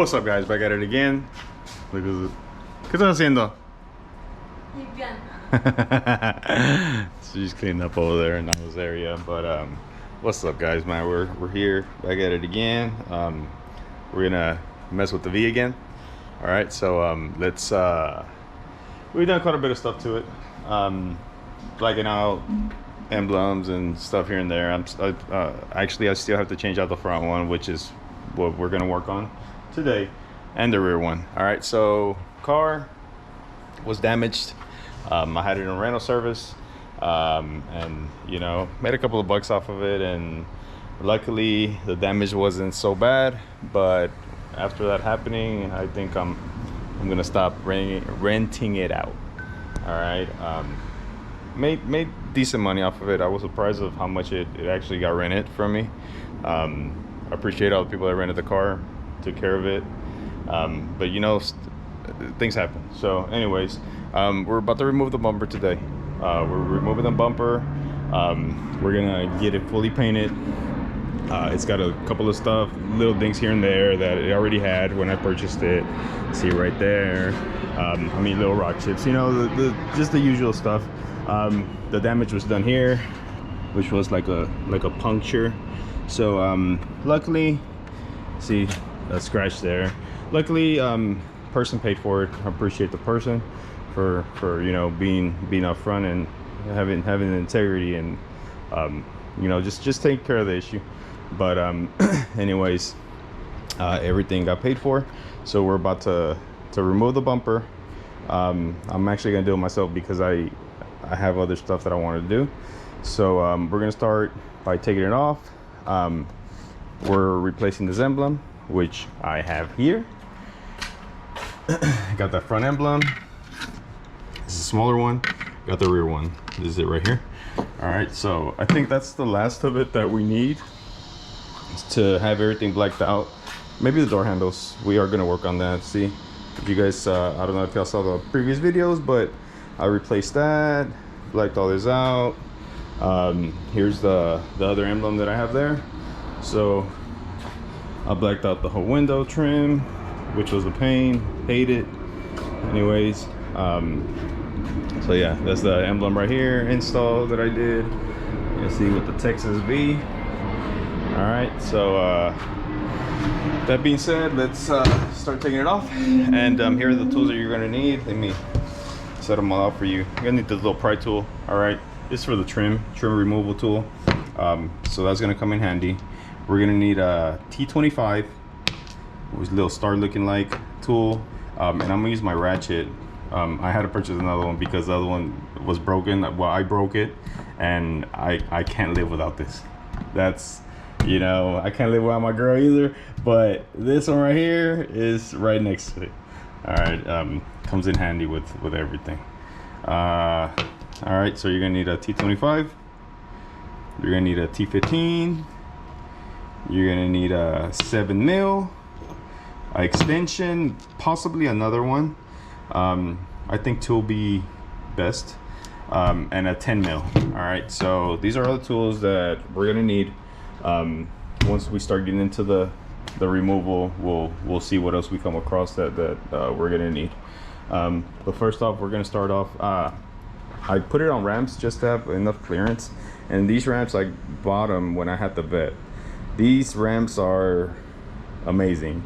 What's up, guys? Back at it again. Look at it. ¿Qué estás haciendo? She's cleaning up over there in Nala's area. But what's up, guys? Man, we're here back at it again. We're gonna mess with the V again. All right, so let's we've done quite a bit of stuff to it, blacking out emblems and stuff here and there. Actually I still have to change out the front one, which is what we're gonna work on today, and the rear one. All right, so car was damaged. I had it in rental service, and you know, made a couple of bucks off of it, and luckily the damage wasn't so bad. But after that happening, I think I'm gonna stop renting it out. All right, made decent money off of it. I was surprised of how much it actually got rented from me. I appreciate all the people that rented the car, took care of it, but you know, things happen. So anyways, we're about to remove the bumper today. We're removing the bumper. We're gonna get it fully painted. It's got a couple of stuff, little dings here and there that it already had when I purchased it. See right there. I mean, little rock chips, you know, just the usual stuff. The damage was done here, which was like a puncture. So luckily, see a scratch there. Luckily, person paid for it. I appreciate the person for you know, being upfront and having the integrity, and you know, just take care of the issue. But anyways, everything got paid for, so we're about to remove the bumper. I'm actually gonna do it myself because I have other stuff that I want to do. So we're gonna start by taking it off. We're replacing this emblem, which I have here. Got that front emblem. This is a smaller one. Got the rear one. This is it right here. All right, so I think that's the last of it that we need to have everything blacked out. Maybe the door handles, we are going to work on that. See, if you guys I don't know if y'all saw the previous videos, but I replaced that, blacked all this out. Here's the other emblem that I have there. So I blacked out the whole window trim, which was a pain. Hate it. Anyways, so yeah, that's the emblem right here installed that I did. You see with the Texas V. All right, so that being said, let's start taking it off. And here are the tools that you're gonna need. Let me set them all out for you. You're gonna need this little pry tool. All right, this is for the trim removal tool. So that's gonna come in handy. We're gonna need a T25, which is a little star looking like tool, and I'm gonna use my ratchet. I had to purchase another one because the other one was broken. Well, I broke it, and I can't live without this. That's, you know, I can't live without my girl either, but this one right here is right next to it. All right, comes in handy with everything. All right, so you're gonna need a T25, you're gonna need a T15, you're gonna need a 7mm extension, possibly another one. I think 2 will be best, and a 10mm. All right, so these are all the tools that we're gonna need. Once we start getting into the removal, we'll see what else we come across that we're gonna need. But first off, we're gonna start off. I put it on ramps just to have enough clearance, and these ramps I bought them when I had the vet. These ramps are amazing.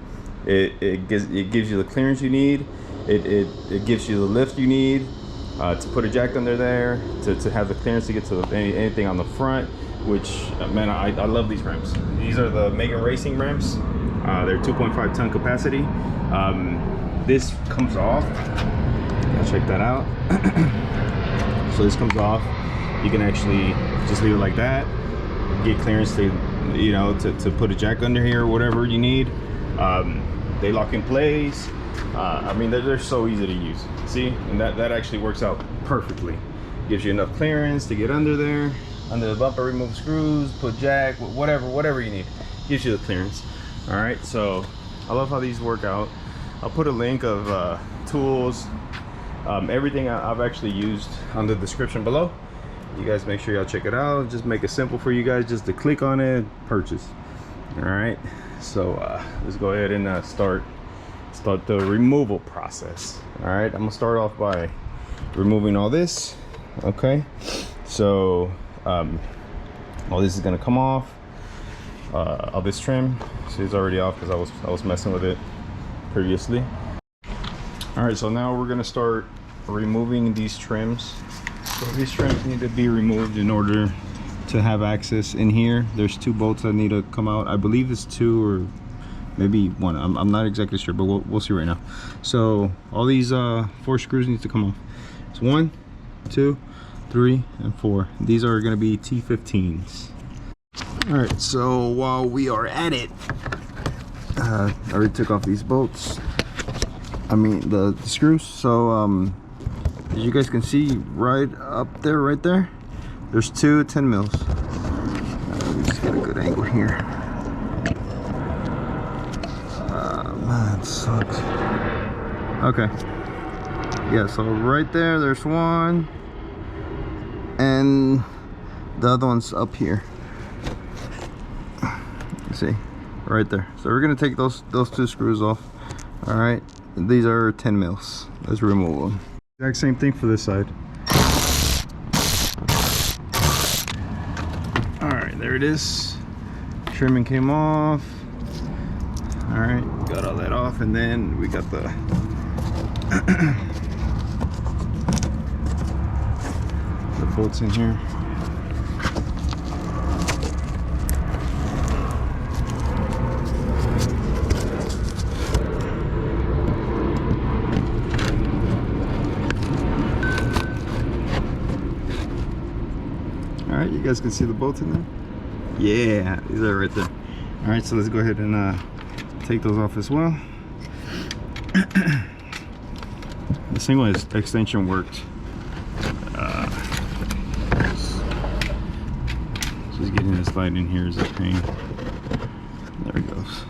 It gives you the clearance you need. It gives you the lift you need to put a jack under there, to have the clearance to get to anything on the front. Which, man, I love these ramps. These are the Mega Racing ramps. They're 2.5 ton capacity. This comes off. I'll check that out. So this comes off. You can actually just leave it like that. Get clearance to, you know, to put a jack under here or whatever you need. They lock in place. I mean, they're so easy to use. See, and that actually works out perfectly. Gives you enough clearance to get under there. Under the bumper, remove screws, put jack, whatever you need. Gives you the clearance. All right, so I love how these work out. I'll put a link of tools, everything I've actually used on the description below. You guys make sure y'all check it out. Just make it simple for you guys just to click on it, purchase. All right, so let's go ahead and start start the removal process. All right, I'm gonna start off by removing all this. Okay, so all this is gonna come off. All this trim, see, it's already off because I was messing with it previously. All right, so now we're gonna start removing these trims. So these trims need to be removed in order to have access in here. There's 2 bolts that need to come out. I believe it's 2 or maybe 1. I'm not exactly sure, but we'll see right now. So all these 4 screws need to come off. So 1, 2, 3, and 4. These are going to be T15s. All right, so while we are at it, I already took off these bolts. I mean the screws. So as you guys can see right up there, right there, there's 2 10 mils. Let me just get a good angle here. Man, it sucks. Okay. Yeah, so right there's 1, and the other one's up here. You see, right there. So we're gonna take those 2 screws off. All right, these are 10 mils. Let's remove them. Exact same thing for this side. All right, there it is. Trimming came off. All right, got all that off, and then we got the the bolts in here. All right, you guys can see the bolts in there. Yeah, these are right there. All right, so let's go ahead and take those off as well. The single extension worked. Just getting this light in here is a pain. There it goes.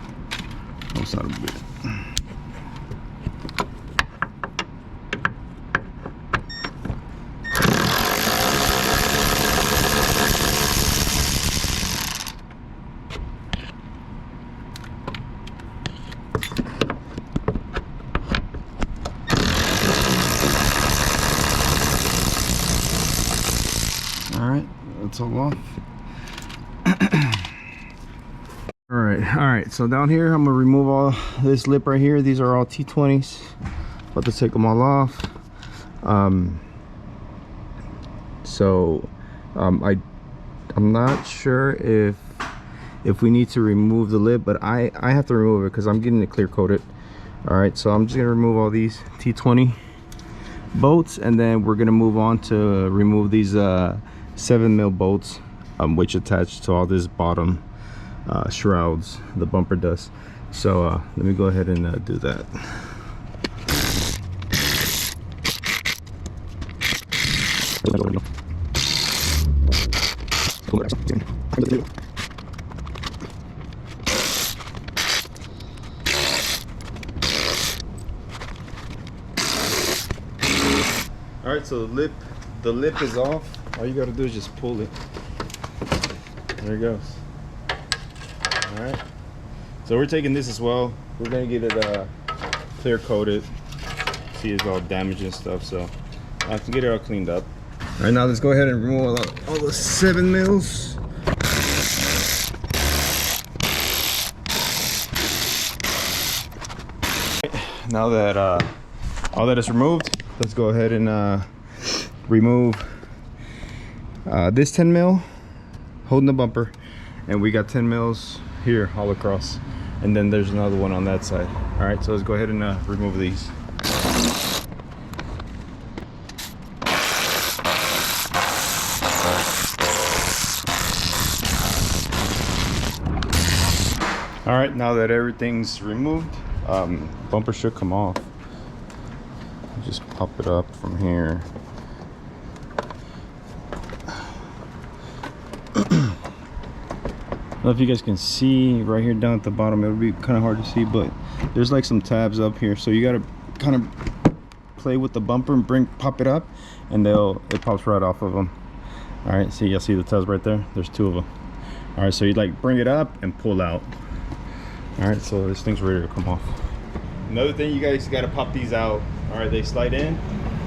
Close out a bit. That's all off. all right, so down here I'm gonna remove all this lip right here. These are all T20s. About to take them all off. I'm not sure if we need to remove the lip, but I have to remove it because I'm getting it clear coated. All right, so I'm just gonna remove all these T20 bolts, and then we're gonna move on to remove these 7 mil bolts, which attach to all this bottom shrouds the bumper does. So let me go ahead and do that. All right, so the lip is off. All you gotta do is just pull it. There it goes. All right, so we're taking this as well. We're gonna get it clear coated. See, it's all damaged and stuff, so I can get it all cleaned up. All right, now let's go ahead and remove all the 7 mils. Now that all that is removed, let's go ahead and remove this 10 mil holding the bumper, and we got 10 mils here all across, and then there's another one on that side. All right, so let's go ahead and remove these. All right, now that everything's removed, bumper should come off. Just pop it up from here. I don't know if you guys can see right here down at the bottom. It'll be kind of hard to see, but there's like some tabs up here, so you got to kind of play with the bumper and pop it up, and it pops right off of them. All right, see, you'll see the tabs right there. There's 2 of them. All right, so you like bring it up and pull out. All right, so this thing's ready to come off. Another thing, you guys got to pop these out. All right, they slide in,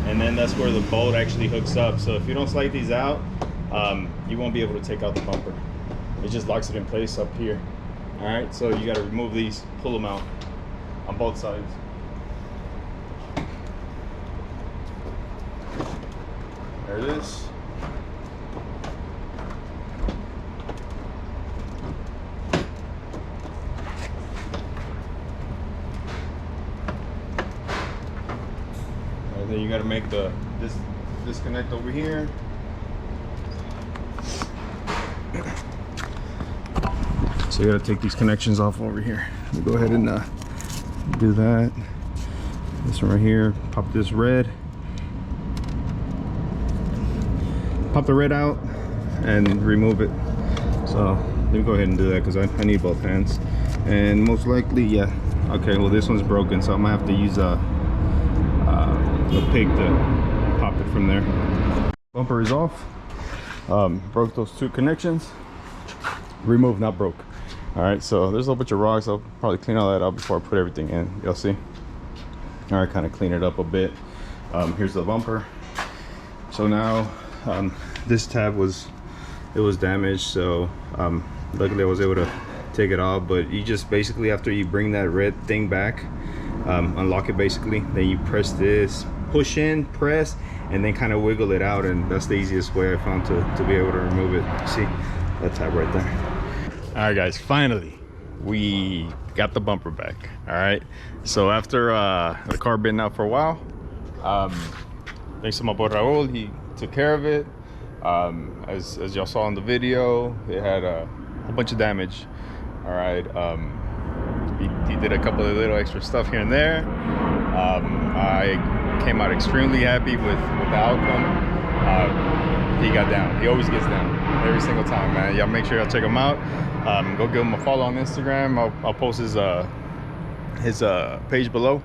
and then that's where the bolt actually hooks up. So if you don't slide these out, you won't be able to take out the bumper. It just locks it in place up here. All right, so you got to remove these, pull them out on both sides. There it is. And then you got to make this disconnect over here. So you got to take these connections off over here. Let me go ahead and do that. This one right here, pop this red. Pop the red out and remove it. So let me go ahead and do that because I need both hands. And most likely, yeah. Okay, well this one's broken, so I'm gonna have to use a pig to pop it from there. Bumper is off. Broke those two connections. Removed, not broke. All right, so there's a whole bunch of rocks. I'll probably clean all that up before I put everything in. You'll see. All right, kind of clean it up a bit. Here's the bumper. So now this tab was damaged, so luckily I was able to take it off. But you just basically, after you bring that red thing back, unlock it basically, then you press this, push in, press, and then kind of wiggle it out, and that's the easiest way I found to be able to remove it. See that tab right there. All right guys, finally we got the bumper back. All right, so after the car been out for a while, thanks to my boy Raul, he took care of it. As y'all saw in the video, it had a whole bunch of damage. All right, he did a couple of little extra stuff here and there. I came out extremely happy with the outcome. He got down. He always gets down every single time, man. Y'all make sure y'all check him out. Go give him a follow on Instagram. I'll post his page below.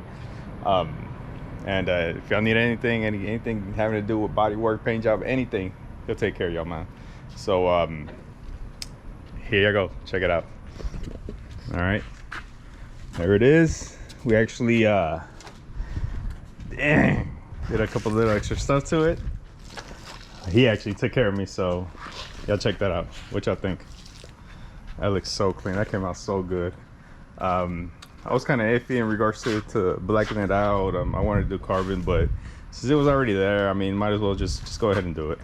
And if y'all need anything having to do with body work, paint job, anything, he'll take care of y'all, man. So here you go, check it out. All right, there it is. We actually did a couple little extra stuff to it. He actually took care of me, so y'all check that out. What y'all think? That looks so clean. That came out so good. I was kind of iffy in regards to blacking it out. I wanted to do carbon, but since it was already there, I mean, might as well just go ahead and do it.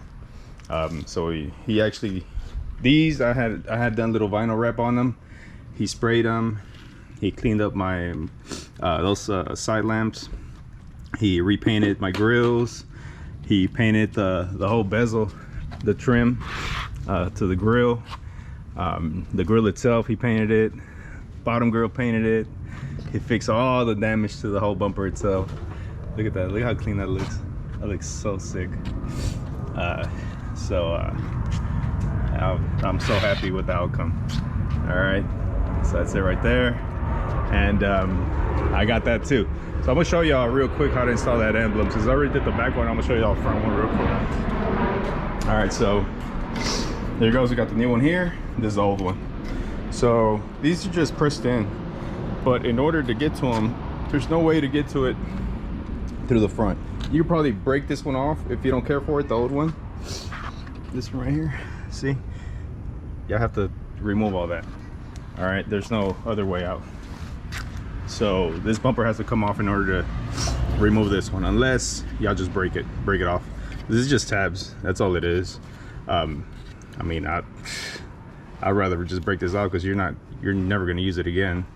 So he actually, these I had done little vinyl wrap on them. He sprayed them. He cleaned up my those side lamps. He repainted my grills. He painted the whole bezel, the trim to the grill. The grill itself, he painted it. Bottom grill painted it. He fixed all the damage to the whole bumper itself. Look at that. Look how clean that looks. That looks so sick. I'm so happy with the outcome. All right, so that's it right there. And I got that too. So I'm gonna show y'all real quick how to install that emblem. Since I already did the back one, I'm gonna show y'all the front one real quick. All right, so there goes. We got the new one here. This is the old one. So these are just pressed in, but in order to get to them, there's no way to get to it through the front. You could probably break this one off if you don't care for it, the old one. This one right here, see? Y'all have to remove all that. All right, there's no other way out. So this bumper has to come off in order to remove this one, unless y'all just break it off. This is just tabs, that's all it is. I mean, I'd rather just break this out because you're never going to use it again,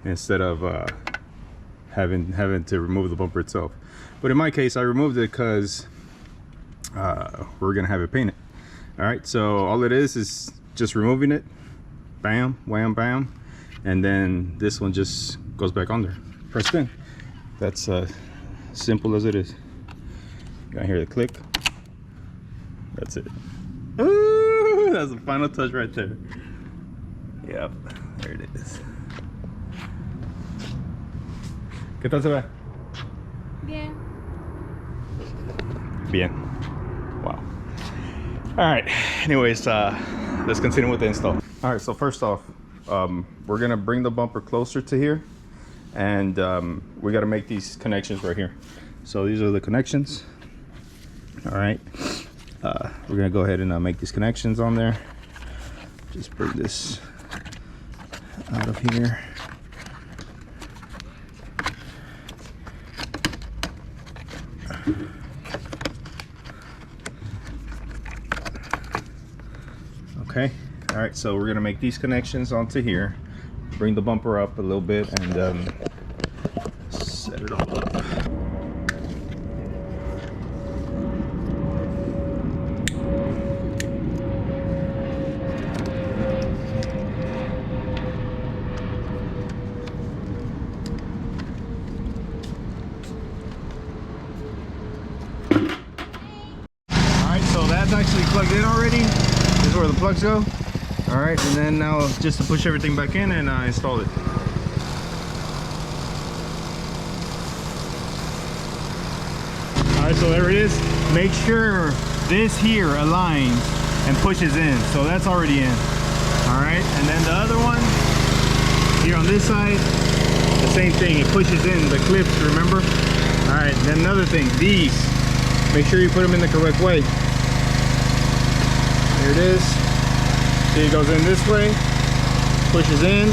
instead of having to remove the bumper itself. But in my case, I removed it because we're gonna have it painted. All right, so all it is just removing it, bam, wham, bam, and then this one just goes back on there, pressed in. That's simple as it is. You gotta hear the click. That's it. Ooh, that's the final touch right there. Yep, there it is. ¿Qué tal se ve? Bien. Bien. Wow. All right, anyways, let's continue with the install. All right, so first off, we're gonna bring the bumper closer to here, and we got to make these connections right here. So these are the connections. All right, we're gonna go ahead and make these connections on there. Just bring this out of here. Okay, all right, so we're gonna make these connections onto here, bring the bumper up a little bit, and set it all up. That's actually plugged in already. This is where the plugs go. All right, and then now just to push everything back in and install it. All right, so there it is. Make sure this here aligns and pushes in. So that's already in. All right, and then the other one here on this side, the same thing. It pushes in the clips, remember? All right, then another thing, these, make sure you put them in the correct way. Here it is. See, it goes in this way, pushes in,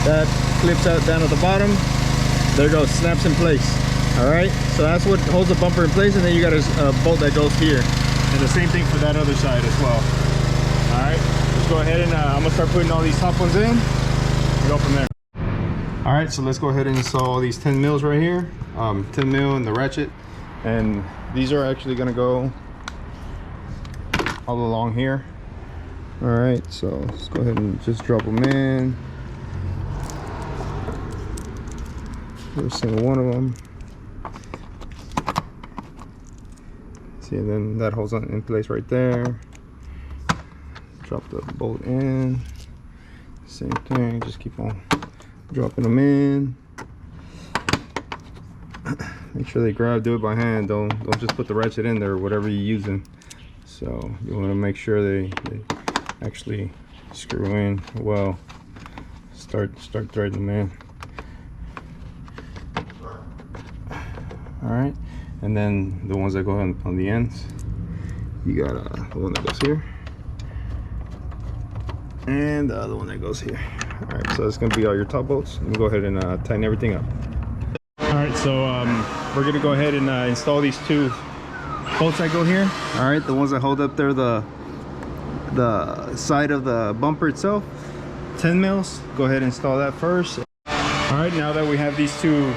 that clips out down at the bottom. There it goes, snaps in place. All right, so that's what holds the bumper in place, and then you got a bolt that goes here. And the same thing for that other side as well. All right, let's go ahead and I'm gonna start putting all these top ones in and go from there. All right, so let's go ahead and install all these 10 mils right here. 10 mil and the ratchet. And these are actually gonna go all along here. All right, so let's go ahead and just drop them in. Every single one of them. See, and then that holds on in place right there. Drop the bolt in. Same thing, just keep on dropping them in. Make sure they grab, do it by hand. Don't just put the ratchet in there, whatever you're using. So you want to make sure they actually screw in well. Start threading them in. All right, and then the ones that go on the ends, you got the one that goes here and the other one that goes here. All right, so that's gonna be all your top bolts. Let me go ahead and tighten everything up. All right, so we're gonna go ahead and install these two bolts that go here. All right, the ones that hold up there the side of the bumper itself, 10 mils. Go ahead and install that first. All right, now that we have these two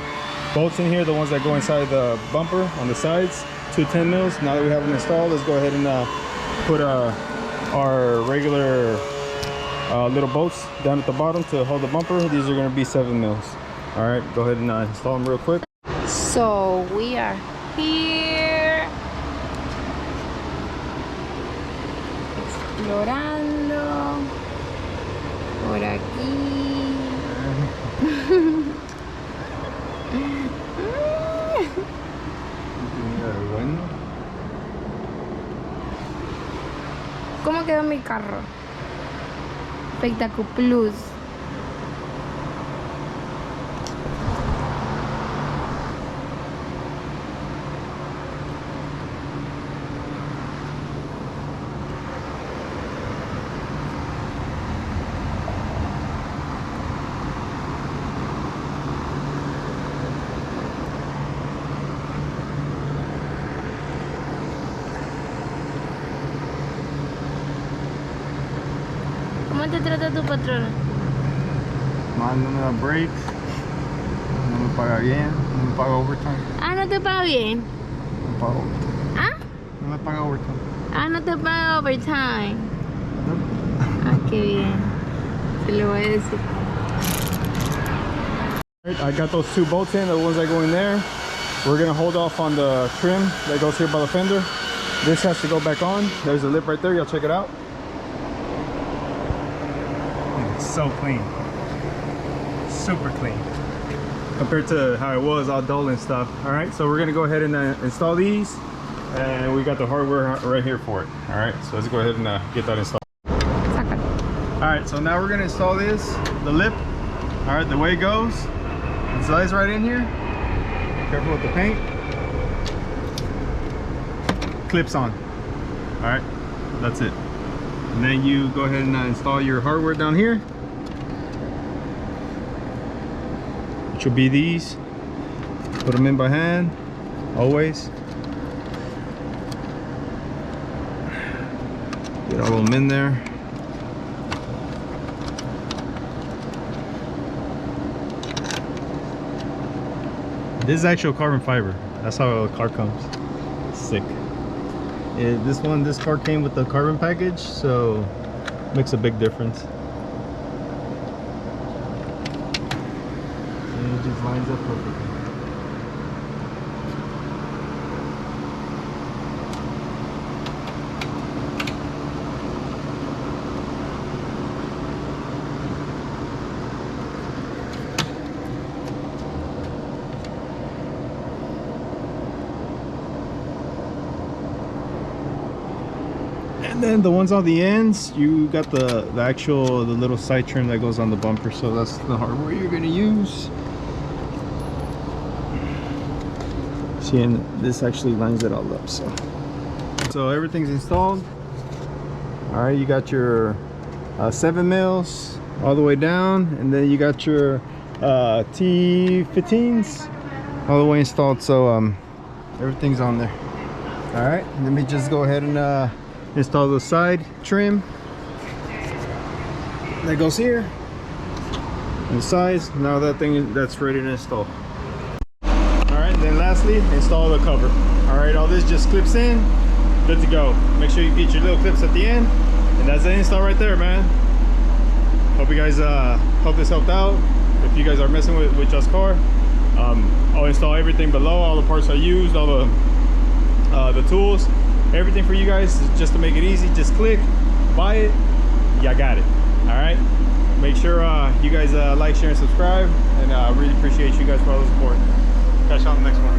bolts in here, the ones that go inside the bumper on the sides, 2 10 mils. Now that we have them installed, let's go ahead and put our regular little bolts down at the bottom to hold the bumper. These are going to be 7 mils. All right, go ahead and install them real quick. So we are here explorando por aquí. ¿Cómo quedó mi carro? Espectacular Plus. ¿Cómo te trata tu patrona? Mal, no me da breaks, no me paga bien, no me paga overtime. Ah, ¿no te paga bien? No me paga overtime. ¿Ah? No me paga overtime. Ah, ¿no te paga overtime? No. Ah, qué bien. Se lo voy a decir. I got those 2 bolts in, the ones that go in there. We're gonna hold off on the trim that goes here by the fender. This has to go back on. There's a lip right there, y'all check it out. It's so clean. Super clean. Compared to how it was, all dull and stuff. All right, so we're gonna go ahead and install these. And we got the hardware right here for it. All right, so let's go ahead and get that installed. All right, so now we're gonna install this, the lip. All right, the way it goes, it slides right in here. Careful with the paint. Clips on. All right, that's it. And then you go ahead and install your hardware down here, which will be these. Put them in by hand, always. Get all of them in there. This is actual carbon fiber. That's how a car comes. Sick. This car came with the carbon package, so makes a big difference. And it just lines up perfectly. And then the ones on the ends, you got the little side trim that goes on the bumper, so that's the hardware you're gonna use. See, and this actually lines it all up. So everything's installed. All right, you got your 7 mils all the way down, and then you got your T15s all the way installed. So everything's on there. All right, let me just go ahead and install the side trim that goes here and the sides. Now that's ready to install. All right, and then lastly, install the cover. All right, all this just clips in, good to go. Make sure you get your little clips at the end, and that's the install right there, man. Hope you guys hope this helped out. If you guys are messing with Just Car, I'll install everything below, all the parts I used, all the tools, everything for you guys, just to make it easy. Just click, buy it, y'all got it. All right, make sure you guys like, share, and subscribe, and I really appreciate you guys for all the support. Catch you on the next one.